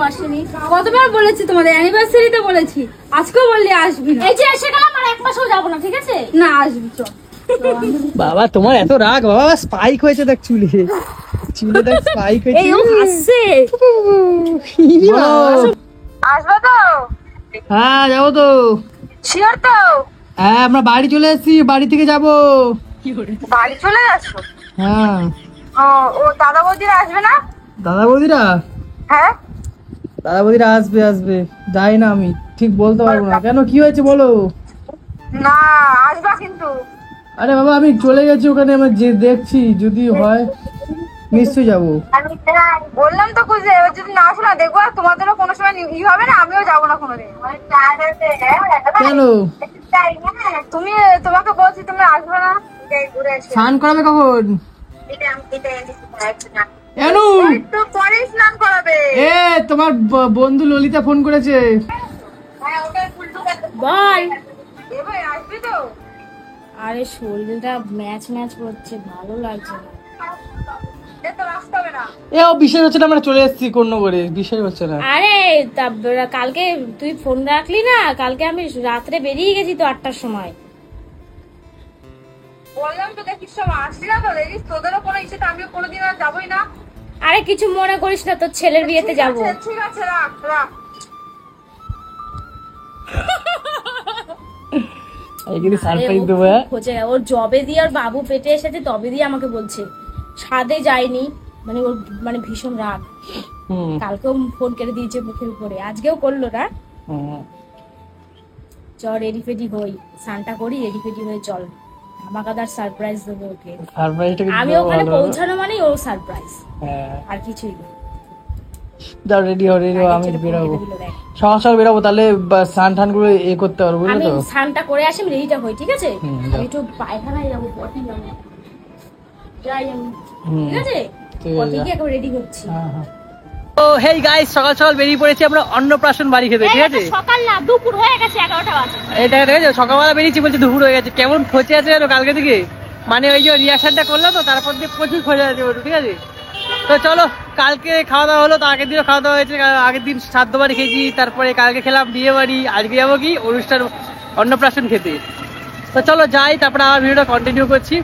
আসেনি। কতবার বলেছি তোমাদের অ্যানিভার্সারিতে বলেছি, আজকেও বললে আসবি না। এই যে এসে গেলাম আর এক মাসও যাবো না, ঠিক আছে? না আসবি চল। বাবা তোমার এত রাগ, বাবা স্পাইক হয়েছে দেখ চুলে, চুলে দেখ স্পাইক হয়েছে। এই ও হাসছে। আসবে তো? হ্যাঁ যাবো তো। শিওর তো? হ্যাঁ আমরা বাড়ি চলে এসেছি, বাড়ি থেকে যাবো। বাড়ি চলে যাচ্ছ? হ্যাঁ। ও দাদা বৌদিরা আসবে না? দাদা বৌদিরা? হ্যাঁ দাদা বৌদিরা আসবে আসবে, যাই না আমি ঠিক বলতে পারবো না। কেন কি হয়েছে বলো? না আসবা কিন্তু। আরে বাবা আমি চলে গেছি ওখানে, আমি যে দেখছি যদি হয় নিশ্চয়ই যাবো। বললাম তো খুঁজে, এবার যদি না আসো না দেখবো আর তোমাদেরও কোনো সময় ই হবে না, আমিও যাবো না কোনোদিন। কেন? তুমি তোমাকে বলছি তুমি আসবে না। স্নান করাবে কখন? এনু একটু পরেই স্নান করাবে। এ তোমার বন্ধু ললিতা ফোন করেছে। বল। এ ভাই আসবি তো? আরে শরীরটা ম্যাচ ম্যাচ করছে, ভালো লাগছে না। এ তো আসতে হবে না। এ ও বিশ্বাস হচ্ছে না, আমরা চলে এসেছি কোন করে, বিশ্বাস হচ্ছে না। আরে কালকে তুই ফোন রাখলি না, কালকে আমি রাত্রে বেরিয়ে গেছি তো 8টার সময়। বললাম তো দেখিস সব আসছি না তো, দেখিস তোদেরও কোনো ইচ্ছে, আমিও কোনোদিন আর যাবোই না। আরে কিছু মনে করিস না, তোর ছেলের বিয়েতে যাবো। ঠিক আছে রাখ রাখ। সারপ্রাইজ দেবো। খোঁজে ওর জবে দিয়ে আর বাবু পেটে এসেছে তবে দিয়ে আমাকে বলছে সাদে যায়নি, মানে ওর মানে ভীষণ রাগ। কালকেও ফোন কেটে দিয়েছে মুখের উপরে, আজকেও করলো না। চল রেডি ফেডি হই, স্নানটা করি, রেডি ফেডি হয়ে চল, ধামাকাদার সারপ্রাইজ দেবো ওকে। আমি ওখানে পৌঁছানো মানেই ওর সারপ্রাইজ, আর কিছুই না। যাও রেডি হও, রেডি হও, আমি বেরোবো সকাল সকাল বেরোবো, তাহলে স্নান টান করে এ করতে পারবো, বুঝলে আমি তো? স্নানটা করে আসি, আমি রেডিটা হই, ঠিক আছে? আমি একটু পায়খানায় যাবো, পটি যাবো, যাই আমি, ঠিক আছে? পটি গিয়ে একবার রেডি হচ্ছি। তো হেই গাইস, সকাল সকাল বেরিয়ে পড়েছি আমরা অন্নপ্রাশন বাড়ি খেতে, ঠিক আছে? সকাল না, দুপুর হয়ে গেছে, 11টা বাজে। এটা ঠিক আছে, সকালবেলা বেরিয়েছি বলছে দুপুর হয়ে গেছে। কেমন খোঁজে আছে জানো কালকে থেকে, মানে ওই যে রিয়াকশনটা করলো তো, তারপর দিয়ে প্রচুর খোঁজে আছে ওর, ঠিক আছে? তো চলো, কালকে খাওয়া দাওয়া হলো, তো আগের দিনও খাওয়া দাওয়া হয়েছে, আগের দিন শ্রাদ্ধ বাড়ি খেয়েছি, তারপরে কালকে খেলাম বিয়ে বাড়ি, আজকে যাবো কি অনুষ্ঠান অন্নপ্রাশন খেতে। তো চলো যাই, তারপরে আমার ভিডিওটা কন্টিনিউ করছি।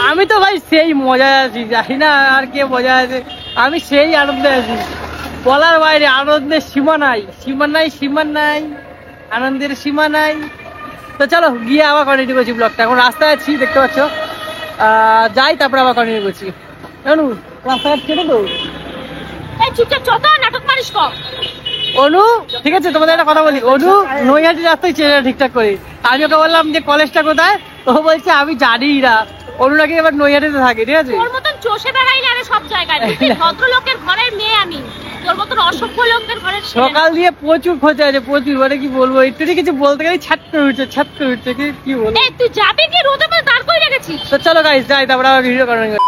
আমি তো ভাই সেই মজায় আছি, জানি না আর কে মজা আছে, আমি সেই আনন্দে আছি, বলার বাইরে, আনন্দের সীমা নাই, সীমা নাই, সীমা নাই, আনন্দের সীমা নাই। তো চলো গিয়ে আবার কন্টিনিউ করছি ব্লগটা। এখন রাস্তায় আছি, দেখতে পাচ্ছ, যাই তারপরে আবার কন্টিনিউ করছি। অনু রাস্তাঘাট ছেড়ে তো, এই চুপচাপ চল তো, নাটক মারিস কম। অনু ঠিক আছে, তোমাদের একটা কথা বলি, অনু নৈহাটি রাস্তায় চেনে না ঠিকঠাক করে। আমি ওকে বললাম যে কলেজটা কোথায়, ও বলছে আমি জানি না। অনু নাকি এবার নৈহাটিতে থাকে, ঠিক আছে? তোর মতন চষে বেড়াই না রে সব জায়গায়, ভদ্রলোকের ঘরের মেয়ে আমি, তোর মতন অসভ্য লোকের ঘরের ছেলে না। সকাল দিয়ে প্রচুর খোঁজা আছে, প্রচুর, মানে কি বলবো, একটু কিছু বলতে গেলে ছাট করে উঠছে, ছাট করে উঠছে, কি বলবো। এই তুই যাবি কি, রোদে মধ্যে দাঁড় করে রেখেছিস? তো চলো গাইস যাই, তারপরে আবার ভিডিও কন্টিনিউ।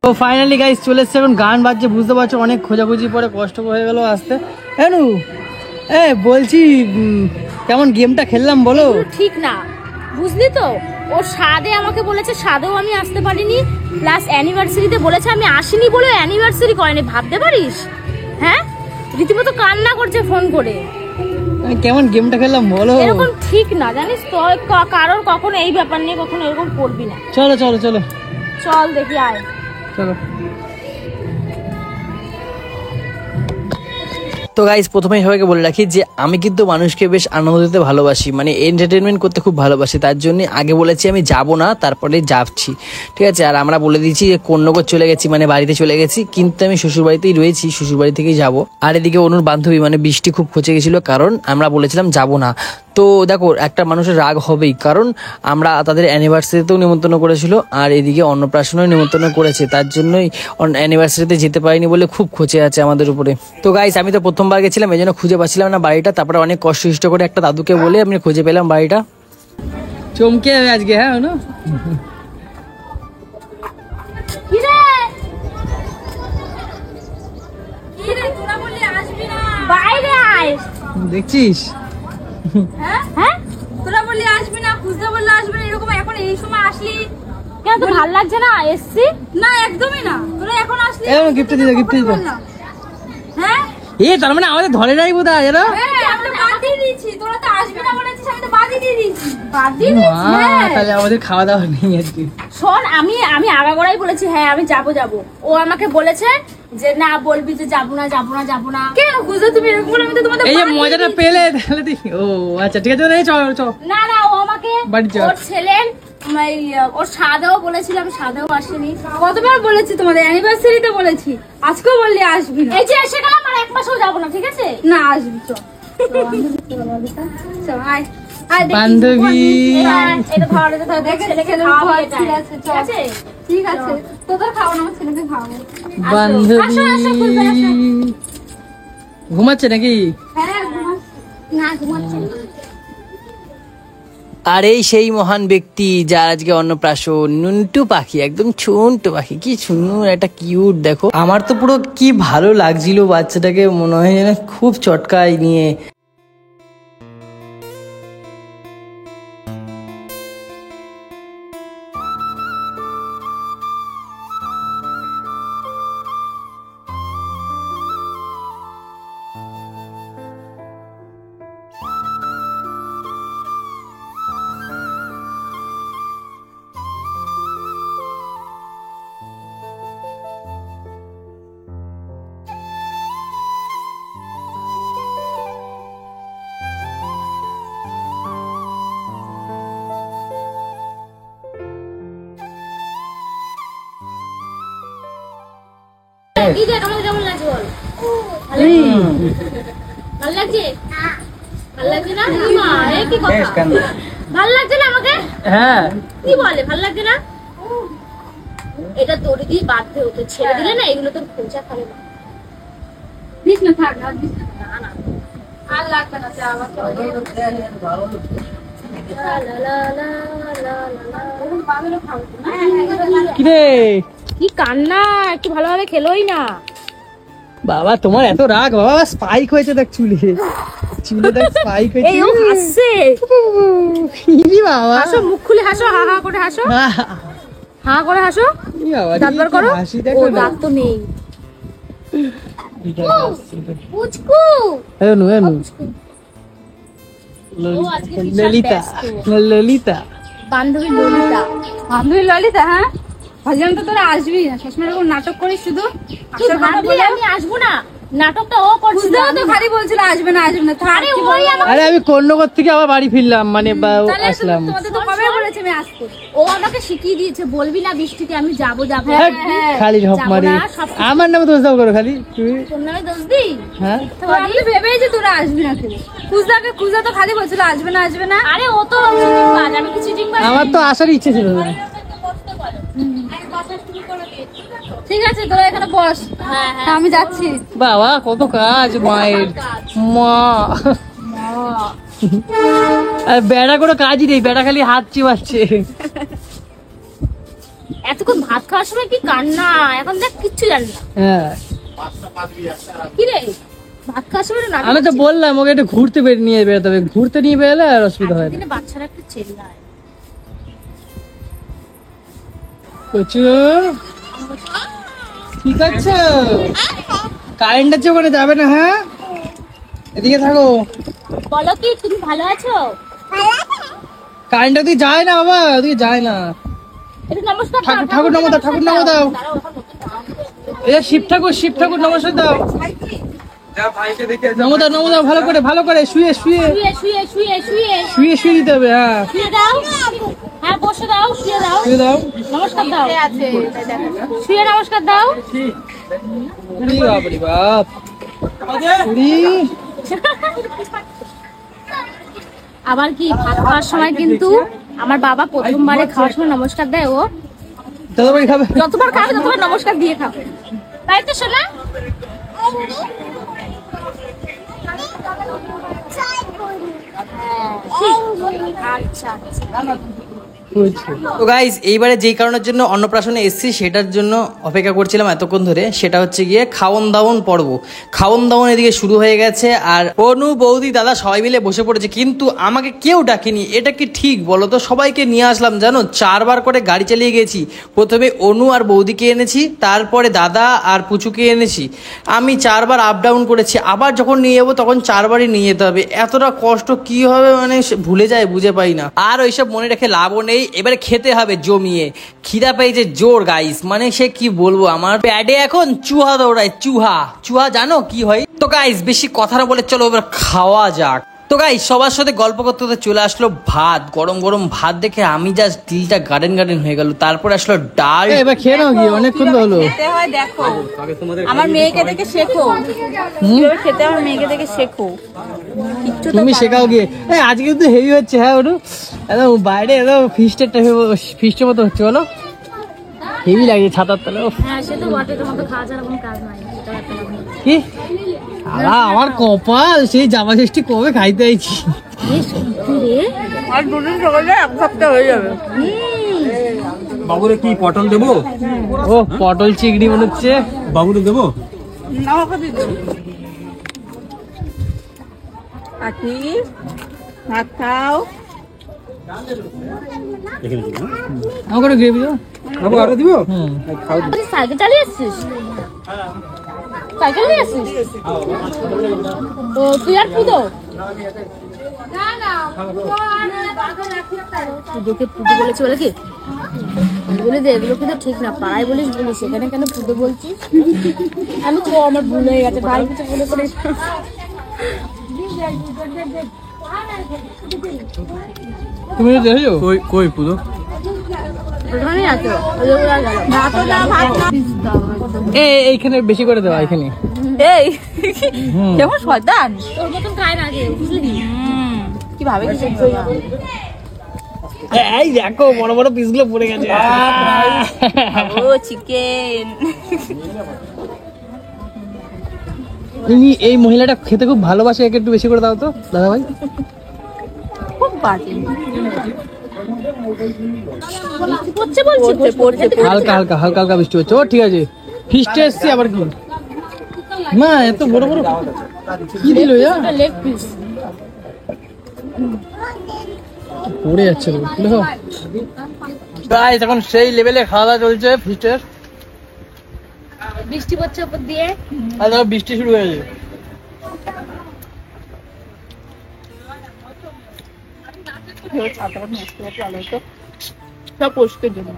তো ফাইনালি গাইস চলে এসছে, এখন গান বাজছে, বুঝতে পারছো অনেক খোঁজাখুঁজি পরে কষ্ট হয়ে গেল আসতে। হেনু বলছি কেমন গেমটা খেললাম বলো? ঠিক না, বুঝলি তো? ও সাদে আমাকে বলেছে, সাদেও আমি আসতে পারিনি, প্লাস অ্যানিভার্সারিতে বলেছে আমি আসিনি বলে অ্যানিভার্সারি করেনি, ভাবতে পারিস? হ্যাঁ, রীতিমতো কান্না করছে ফোন করে। কেমন গেমটা খেললাম বলো? এরকম ঠিক না, জানিস তো? কারোর কখনো এই ব্যাপার নিয়ে কখনো এরকম করবি না। চলো চলো চলো চল দেখি, আয় চলো। তো গাইস প্রথমেই সবাইকে বলে রাখি যে আমি কিন্তু মানুষকে বেশ আনন্দ দিতে ভালোবাসি, মানে এন্টারটেনমেন্ট করতে খুব ভালোবাসি, তার জন্য আগে বলেছি আমি যাব না, তারপরে যাচ্ছি, ঠিক আছে? আর আমরা বলে দিয়েছি যে কোন্নগর চলে গেছি, মানে বাড়িতে চলে গেছি, কিন্তু আমি শ্বশুর বাড়িতেই রয়েছি, শ্বশুর বাড়ি থেকেই যাবো। আর এদিকে অনুর বান্ধবী মানে বৃষ্টি খুব খচে গেছিল, কারণ আমরা বলেছিলাম যাব না। তো দেখো একটা মানুষের রাগ হবেই, কারণ আমরা তাদের অ্যানিভার্সারিতেও নিমন্ত্রণ করেছিল, আর এদিকে অন্নপ্রাশনেও নিমন্ত্রণ করেছে, তার জন্যই অ্যানিভার্সারিতে যেতে পারিনি বলে খুব খচে আছে আমাদের উপরে। তো গাইস আমি তো প্রথমবার গেছিলাম, এই জন্য খুঁজে পাচ্ছিলাম না বাড়িটা, তারপরে অনেক কষ্ট করে একটা দাদুকে বলে আমি খুঁজে পেলাম বাড়িটা। চমকে যাবে আজকে, হ্যাঁ অনু? কি রে কি রে, তোরা বললি আসবি না? বাইরে আয়। দেখছিস? হ্যাঁ হ্যাঁ তোরা বললি আসবি না, খুঁজতে বললে আসবি না, এরকম এখন এই সময় আসলি? কেন তো ভাল লাগছে না এসছি? না একদমই না, তোরা এখন আসলি। এই নাও, gift দিতে, gift দিতে। বললাম। হ্যাঁ তার মানে আমাদের ধরে নাই বোধ হয়, জানো? হ্যাঁ, আমরা বাদ দিয়ে দিয়েছি, তোরা তো আসবি না বলেছিস, আমি তো বাদই দিয়ে দিয়েছি। বাদ দিয়ে দিয়েছি? মা, হ্যাঁ। তাহলে আমাদের খাওয়া দাওয়া নেই আজকে। শোন, আমি আগাগোড়াই বলেছি হ্যাঁ আমি যাবো। ও আমাকে বলেছে যে না, বলবি যে যাবো না। কেন খুঁজে তুমি এরকম বলে, আমি তো তোমাদের এই যে বাদ দিয়ে মজাটা দিয়েছি। পেলে তাহলে ও আচ্ছা ঠিক আছে, এই চল চল। না ও আমাকে বাড়ি চল। ওর ছেলের ওর সাদেও বলেছিলাম, সাদেও আসেনি। কতবার বলেছি তোমাদের, অ্যানিভার্সারিতে বলেছি, আজকেও বললি আসবি না। এই যে এসে গেলাম আর এক মাসেও যাবো না, ঠিক আছে? না আসবি, চল চল, আয় আয় দেখি। বান্ধবী। এটা ধর, দেখে ছেলেকে ছেলের খাওয়াবি ঘর, এটা। ঠিক আছে, ঠিক চল। আছে? ঠিক আছে, তোদের খাওয়ানো, আমার ছেলেকে খাওয়াবো। বান্ধবী ঘুমাচ্ছে নাকি? হ্যাঁ ঘুমাস। না ঘুমাচ্ছে না। আর এই সেই মহান ব্যক্তি যার আজকে অন্নপ্রাশন, নুনটু পাখি, একদম ছোট্ট পাখি, কি সুন্দর একটা কিউট, দেখো। আমার তো পুরো কি ভালো লাগছিল বাচ্চাটাকে, মনে হয় যেন খুব চটকায় নিয়ে। এই দেখ আমাকে কেমন লাগছে বল। ভালো লাগছে? ভালো লাগছে না? মা, এ কি কথা? ভালো লাগছে না আমাকে? হ্যাঁ কি বলে ভালো লাগছে না? এটা দড়ি দিয়ে বাঁধতে হতো, ছেড়ে দিলে না এগুলো তোর খোঁচা খাবে না। দিস না, থাক আর দিস না। না আর লাগবে না, চা আবার চল। লা লা লা লা লা লা। এরকম পাবেনও খাবো না। কিরে কি কান্না, একটু ভালোভাবে খেলোই না। বাবা, তোমার এত রাগ? বাবা স্পাইক হয়েছে দেখ চুলে, চুলে দেখ স্পাইক হয়েছে। এই ও হাসছে। ইরি বাবা, হাসো, মুখ খুলে হাসো, হা হা করে হাসো, হা করে হাসো। ই বাবা, দাঁত বার করো। হাসি ও দেখো না। দাঁত তো নেই। এটা পুচকু। এনু এনু ও আজকে ভীষণ ললিতা, ব্যস্ত। ললিতা। বান্ধবী ললিতা। বান্ধবী ললিতা, হ্যাঁ ভাবছিলাম তো তোরা আসবি না, সবসময় এরকম নাটক করিস শুধু। তুই আসার কথা ভাবলি বলে আমি আসবো না? নাটকটা ও করছিল। খুঁজতেও তো খালি বলছিল আসবে না, থাক, আরে কি ওই বলবো? আমাকে আরে আমি কর্ণগর থেকে আবার বাড়ি ফিরলাম, মানে তাহলে আসলাম। তোমাদের তো কবে বলেছে আমি আসবো? ও আমাকে শিখিয়ে দিয়েছে, বলবি না বৃষ্টিতে আমি যাবো। হ্যাঁ, হ্যাঁ, খালি ঝপ যাবো মারি। না, সব কিছু। আমার নামে দোষ দাও করো খালি তুমি। তোর নামে দোষ দিই? হ্যাঁ তো আমি তো ভেবেই যে তোরা আসবি না, খুঁজতে তো খালি বলছিল আসবে না। আরে ও তো চিটিং বাজ, আমি কি চিটিং বাজ? আমার তো আসার ইচ্ছে ছিল না। ঠিক আছে, তোরা এখানে বস, হ্যাঁ হ্যাঁ। আমি যাচ্ছি। বাবা কত কাজ মায়ের, মা। আর বেড়া কোনো কাজই নেই, বেড়া খালি হাত চিবাচ্ছে। এতক্ষণ ভাত খাওয়ার সময় কি কান্না, এখন দেখ কিচ্ছু জানি না। হ্যাঁ কি রে, ভাত খাওয়ার সময় না আমি তো বললাম ওকে একটু ঘুরতে নিয়ে বেরোতে হবে, ঘুরতে নিয়ে বেরোলে আর অসুবিধা হয় না। দিনে বাচ্চারা একটু চেল্লায়। কচু ঠিক আছে, কারেন্ট আছে ওখানে, যাবে না? হ্যাঁ এদিকে থাকো। বলো কি তুমি ভালো আছো? কারেন্টটা ওদিকে যায় না বাবা, ওদিকে যায় না। একটু নমস্কার দাও, ঠাকুর নামো দাও, ঠাকুর নামো দাও। দাঁড়াও, এখন নতুন নাম। এই শিব ঠাকুর নমস্কার দাও। নমো দাও ভালো করে শুয়ে শুয়ে শুয়ে শুয়ে শুয়ে শুয়ে শুয়ে দিতে হবে। হ্যাঁ শুয়ে দাও। হ্যাঁ বসে দাও, শুয়ে দাও, শুয়ে দাও। নমস্কার দাও, শুয়ে নমস্কার দাও। উরি বাপরে বাপ, উরি। আবার কি ভাত খাওয়ার সময় কিন্তু আমার বাবা প্রথমবারে খাওয়ার সময় নমস্কার দেয়। ও দাদা ভাই খাবে? যতবার খাবে ততবার নমস্কার দিয়ে খাবে, তাই তো শোনা? আচ্ছা আচ্ছা। তো গাইজ এইবারে যেই কারণের জন্য অন্নপ্রাশনে এসেছি সেটার জন্য অপেক্ষা করছিলাম এতক্ষণ ধরে, সেটা হচ্ছে গিয়ে খাওন দাওন পর্ব। খাওন দাওন এদিকে শুরু হয়ে গেছে, আর অনু বৌদি দাদা সবাই মিলে বসে পড়েছে, কিন্তু আমাকে কেউ ডাকেনি। এটা কি ঠিক বলো তো? সবাইকে নিয়ে আসলাম জানো, 4 বার করে গাড়ি চালিয়ে গেছি। প্রথমে অনু আর বৌদিকে এনেছি, তারপরে দাদা আর পুচুকে এনেছি। আমি 4 বার আপ ডাউন করেছি, আবার যখন নিয়ে যাবো তখন 4 বারই নিয়ে যেতে হবে। এতটা কষ্ট কি হবে মানে ভুলে যায়, বুঝে পাই না। আর ওইসব মনে রেখে লাভও নেই, এবারে খেতে হবে জমিয়ে। খিদা পেয়েছে জোর গাইস, মানে সে কি বলবো, আমার প্যাডে এখন চুহা দৌড়ায়। চুহা জানো কি হয়? তো গাইস বেশি কথা না বলে চলো এবার খাওয়া যাক। তো গাইস সবার সাথে গল্প করতে করতে চলে আসলো ভাত। গরম গরম ভাত দেখে আমি জাস্ট দিলটা গার্ডেন হয়ে গেল। তারপর আসলো ডাল। এবার খেয়ে নাও, কি অনেকক্ষণ তো হলো। খেতে হয় দেখো, আমার মেয়েকে দেখে শেখো কিভাবে খেতে, আমার মেয়েকে দেখে শেখো। কিচ্ছু তো তুমি শেখাও গিয়ে। আজকে কিন্তু হেভি হচ্ছে। হ্যাঁ ওটু একদম বাইরে একদম ফিস্টের মতো হচ্ছে, বলো হেভি লাগছে ছাতার তলে। হ্যাঁ সে তো বটে, তোমার তো খাওয়া ছাড়া কোনো কাজ নাই। কি আমার কপাল, সেই জামা ষষ্ঠী কবে খাইতে আইছি। আর দুদিন সকালে 1 সপ্তাহ হয়ে যাবে। বাবুরে কি পটল দেবো? ও পটল চিংড়ি মনে হচ্ছে। বাবুরে দেবো? আমাকে দিতে আছি, ভাত খাও। আমাকে গ্রেভি দাও। বাবু আরো দিব? তুই সাইকেল চালিয়ে আসছিস? সাইকেল নিয়ে আসছিস? ও তুই আর পুজো? পুজোকে পুজো বলেছি বলে কি বলে যে এগুলো কিন্তু ঠিক না, পাড়ায় বলিস বলিস, সেখানে কেন পুজো বলছিস? আমি তো আমার ভুল হয়ে গেছে, ভাই কিছু বলে করে। তুমি দেখো কই পুজো? ওখানেই আছে। এইখানে বেশি করে দেওয়া এখানে। এই কেমন শয়তান, তোর মতন খায় না যে, বুঝলি? কি ভাবে কি এই দেখো বড় বড় পিসগুলো পড়ে গেছে। ও চিকেন। তুমি এই মহিলাটা খেতে খুব ভালোবাসে, একে একটু বেশি করে দাও তো দাদা ভাই। খুব বাজে পড়ছে বলছি, হালকা হালকা হালকা হালকা বৃষ্টি হচ্ছে। ও ঠিক আছে, ফিস্টে এসছি আবার কি মা, এত বড় বড় কি দিল? লেগ পিস পড়ে যাচ্ছে গাইস। এখন সেই লেভেলে খাওয়া দাওয়া চলছে ফিস্টের। বৃষ্টি পড়ছে উপর দিয়ে, আর দেখো বৃষ্টি শুরু হয়ে গেছে। সব পোস্টের জন্য।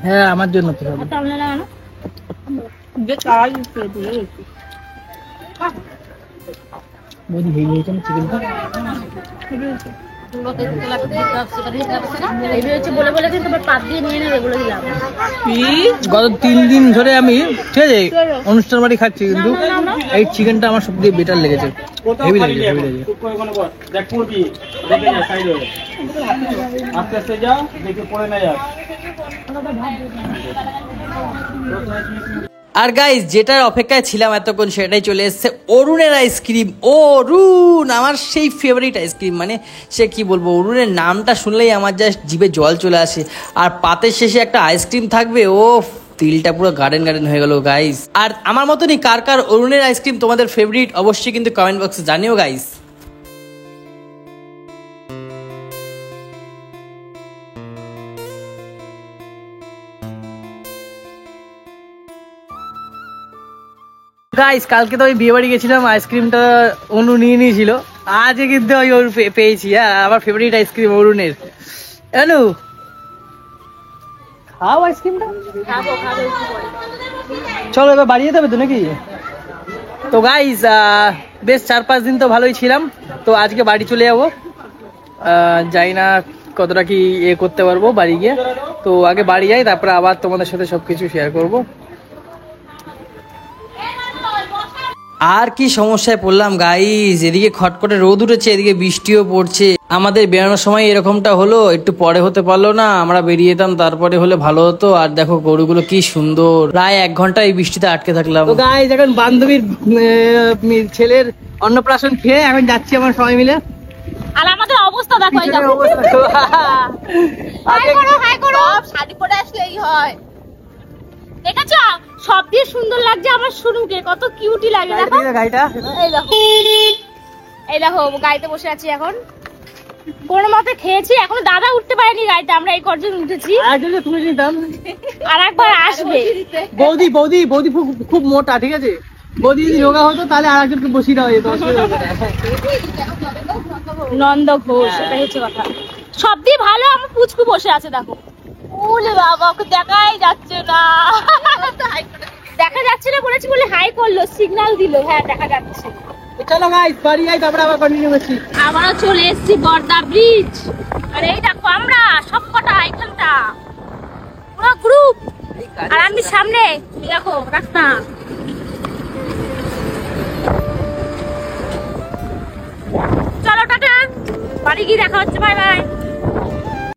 হ্যাঁ আমার জন্য তো সব। সামনে লাগানো যে চাল ভুলে গেছি। বলি হেই হয়েছে না চিকেনটা। বলে বলে কিন্তু তোমার পাত দিয়ে নিয়ে নেবে বলে দিলাম। গত 3 দিন ধরে আমি ঠিক আছে অনুষ্ঠান বাড়ি খাচ্ছি, কিন্তু এই চিকেনটা আমার সব দিয়ে বেটার লেগেছে। হেভি লেগেছে, হেভি লেগেছে। দেখ পড়বি, দেখে যা সাইড হয়ে। আস্তে আস্তে যা, দেখে পড়ে না যা। আর গাইস যেটার অপেক্ষায় ছিলাম এতক্ষণ সেটাই চলে এসেছে, অরুণের আইসক্রিম। অরুণ আমার সেই ফেভারিট আইসক্রিম, মানে সে কি বলবো, অরুণের নামটা শুনলেই আমার জাস্ট জিভে জল চলে আসে। আর পাতের শেষে একটা আইসক্রিম থাকবে, ও তিলটা পুরো গার্ডেন হয়ে গেল গাইস। আর আমার মতনই কার কার অরুণের আইসক্রিম তোমাদের ফেভারিট অবশ্যই কিন্তু কমেন্ট বক্সে জানিও গাইস। গাইস কালকে তো ওই বিয়ে বাড়ি গেছিলাম, আইসক্রিমটা অনু নিয়ে নিয়েছিল। আজ কিন্তু ওই ওর পেয়েছি। হ্যাঁ আমার ফেভারিট আইসক্রিম অরুণের। অনু খাও আইসক্রিমটা। চলো এবার বাড়ি যেতে হবে তো নাকি? তো গাইস বেশ 4-5 দিন তো ভালোই ছিলাম, তো আজকে বাড়ি চলে যাবো। যাই না কতটা কি করতে পারবো বাড়ি গিয়ে। তো আগে বাড়ি যাই, তারপরে আবার তোমাদের সাথে সবকিছু শেয়ার করবো। আর কি সমস্যায় পড়লাম গাইস, এদিকে খটখটে রোদ উঠেছে, এদিকে বৃষ্টিও পড়ছে। আমাদের বেরোনোর সময় এরকমটা হলো, একটু পরে হতে পারলো না, আমরা বেরিয়ে যেতাম তারপরে হলে ভালো হতো। আর দেখো গরুগুলো কি সুন্দর, প্রায় 1 ঘন্টা এই বৃষ্টিতে আটকে থাকলাম। তো গাইস এখন বান্ধবীর ছেলের অন্নপ্রাশন খেয়ে এখন যাচ্ছি আমার সবাই মিলে। আর আমাদের অবস্থা দেখো, এই পিছনের দেখো। অবস্থা দেখো। হাই করো, হাই করো। শাড়ি পরে আসলেই হয়। দেখেছো সব দিয়ে সুন্দর লাগছে আমার শুনুকে, কত কিউটি লাগে দেখো। গাড়িটা এই দেখো, এই দেখো গাড়িতে বসে আছি এখন, কোনো মতে খেয়েছি, এখনো দাদা উঠতে পারেনি গাড়িতে, আমরা এই কজন উঠেছি, আরেকজনকে তুলে নিতাম। আর একবার আসবে। বৌদি বৌদি বৌদি খুব খুব মোটা, ঠিক আছে, বৌদি যদি রোগা হতো তাহলে আরেকজনকে বসিয়ে দেওয়া যেত, অসুবিধা হতো না। নন্দ ঘোষ, এটা হচ্ছে কথা। সব দিয়ে ভালো আমার পুচকু বসে আছে দেখো। ওলে বাবা, ওকে দেখাই যাচ্ছে না। দেখা যাচ্ছে না বলেছি বলে হাই করলো, সিগন্যাল দিল। হ্যাঁ দেখা যাচ্ছে। চলো গাইস বাড়ি যাই, তারপরে আবার কন্টিনিউ করছি। আবারও চলে এসেছি বর্দা ব্রিজ, আর এই দেখো আমরা সব কটা এখানটা পুরো গ্রুপ, আর আমি সামনে দেখো রাস্তা। চলো টাটা, বাড়ি গিয়ে দেখা হচ্ছে, বাই বাই।